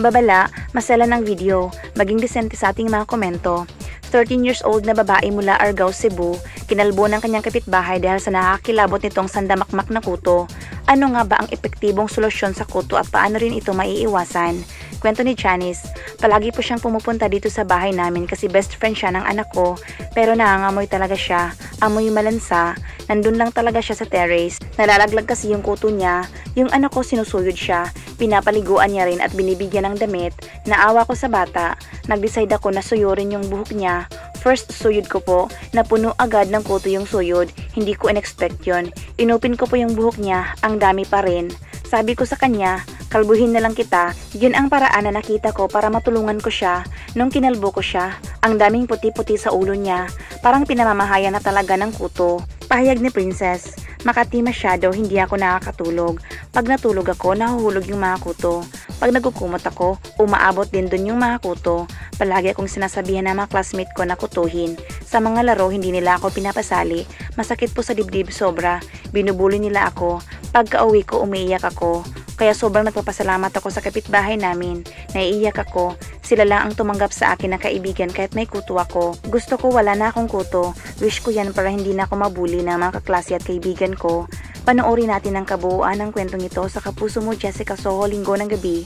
Babala, masela ng video, maging disente sa ating mga komento. 13 years old na babae mula Argao, Cebu, kinalbo ng kanyang kapitbahay dahil sa nakakilabot nitong sandamakmak na kuto. Ano nga ba ang epektibong solusyon sa kuto at paano rin ito maiiwasan? Kwento ni Janice, palagi po siyang pumupunta dito sa bahay namin kasi best friend siya ng anak ko, pero nangangamoy talaga siya, amoy malansa. Nandun lang talaga siya sa terrace, nalalaglag kasi yung kuto niya, yung anak ko sinusuyod siya, pinapaliguan niya rin at binibigyan ng damit. Naawa ko sa bata, nag-decide ako na suyurin yung buhok niya. First suyod ko po, napuno agad ng kuto yung suyod, hindi ko in-expect yun. Inupin ko po yung buhok niya, ang dami pa rin. Sabi ko sa kanya, kalbuhin na lang kita, yun ang paraan na nakita ko para matulungan ko siya. Nung kinalbo ko siya, ang daming puti-puti sa ulo niya, parang pinamamahaya na talaga ng kuto. Pahayag ni Princess, makati masyado, hindi ako nakakatulog. Pag natulog ako, nahuhulog yung mga kuto. Pag nagkukumot ako, umaabot din dun yung mga kuto. Palagi akong sinasabihan ng mga classmate ko na kutuhin. Sa mga laro, hindi nila ako pinapasali. Masakit po sa dibdib sobra. Binubuli nila ako. Pagka-uwi ko, umiiyak ako. Kaya sobrang nagpapasalamat ako sa kapitbahay namin. Naiiyak ako. Sila lang ang tumanggap sa akin na kaibigan kahit may kuto ako. Gusto ko wala na akong kuto. Wish ko yan para hindi na ako mabuli ng mga kaklase at kaibigan ko. Panoorin natin ang kabuuan ng kwentong ito sa Kapuso Mo Jessica Soho, Linggo ng gabi.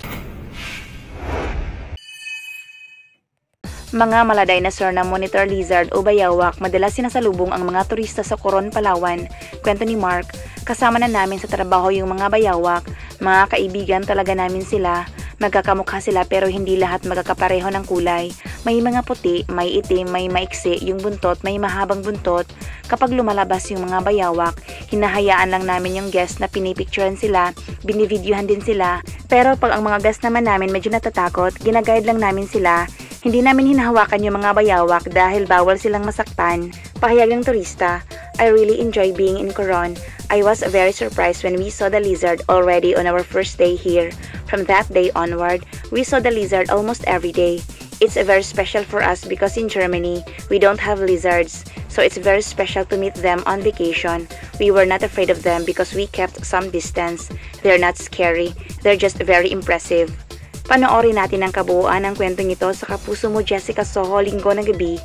Mga Malay-Dinosaur na monitor lizard o bayawak, madalas sinasalubong ang mga turista sa Coron, Palawan. Kwento ni Mark, kasama na namin sa trabaho yung mga bayawak. Mga kaibigan talaga namin sila. Magkakamukha sila pero hindi lahat magkakapareho ng kulay. May mga puti, may itim, may maiksi, yung buntot, may mahabang buntot. Kapag lumalabas yung mga bayawak, hinahayaan lang namin yung guest na pinipicturean sila, binivideohan din sila. Pero pag ang mga guest naman namin medyo natatakot, ginaguide lang namin sila. Hindi namin hinahawakan yung mga bayawak dahil bawal silang masaktan. Pahayag ng turista, I really enjoy being in Coron. I was very surprised when we saw the lizard already on our first day here. From that day onward, we saw the lizard almost every day. It's very special for us because in Germany, we don't have lizards. So it's very special to meet them on vacation. We were not afraid of them because we kept some distance. They're not scary. They're just very impressive. Panoorin natin ang kabuuan ng kwentong ito sa Kapuso Mo Jessica Soho, Linggo ng gabi.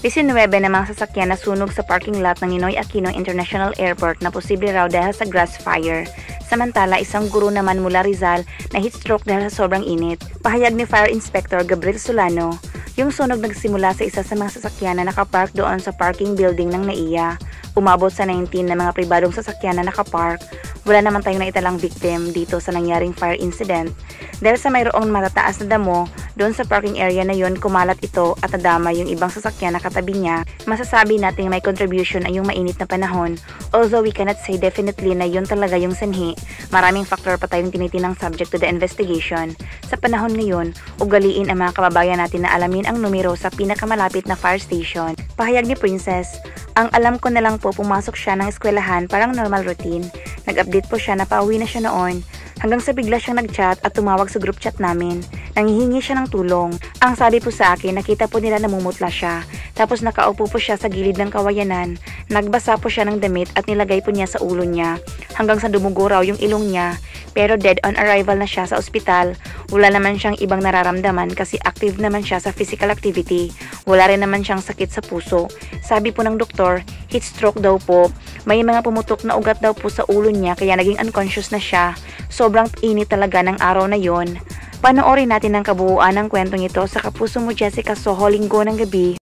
19 namang sasakyan na sunog sa parking lot ng Ninoy Aquino International Airport na posible raw dahil sa grass fire. Samantala, isang guro naman mula Rizal na heat stroke dahil sa sobrang init. Pahayag ni Fire Inspector Gabriel Solano, yung sunog nagsimula sa isa sa mga sasakyan na nakapark doon sa parking building ng NAIA. Umabot sa 19 na mga pribadong sasakyan na nakapark. Wala naman tayong naitalang victim dito sa nangyaring fire incident. Dahil sa mayroong matataas na damo, doon sa parking area na yon kumalat ito at nadama yung ibang sasakyan na katabi niya. Masasabi nating may contribution ay yung mainit na panahon. Although we cannot say definitely na yun talaga yung sanhi, maraming factor pa tayong tinitinang subject to the investigation. Sa panahon ngayon, ugaliin ang mga kababayan natin na alamin ang numero sa pinakamalapit na fire station. Pahayag ni Princess, ang alam ko na lang po pumasok siya ng eskwelahan parang normal routine. Nag-update po siya na pauwi na siya noon. Hanggang sa bigla siyang nag-chat at tumawag sa group chat namin. Nanghihingi siya ng tulong. Ang sabi po sa akin, nakita po nila namumutla siya. Tapos nakaupo po siya sa gilid ng kawayanan. Nagbasa po siya ng damit at nilagay po niya sa ulo niya. Hanggang sa dumugo raw yung ilong niya. Pero dead on arrival na siya sa ospital. Wala naman siyang ibang nararamdaman kasi active naman siya sa physical activity. Wala rin naman siyang sakit sa puso. Sabi po ng doktor, heat stroke daw po. May mga pumutok na ugat daw po sa ulo niya kaya naging unconscious na siya. Sobrang init talaga ng araw na yon. Panoorin natin ang kabuuan ng kwentong ito sa Kapuso Mo Jessica Soho, Linggo ng gabi.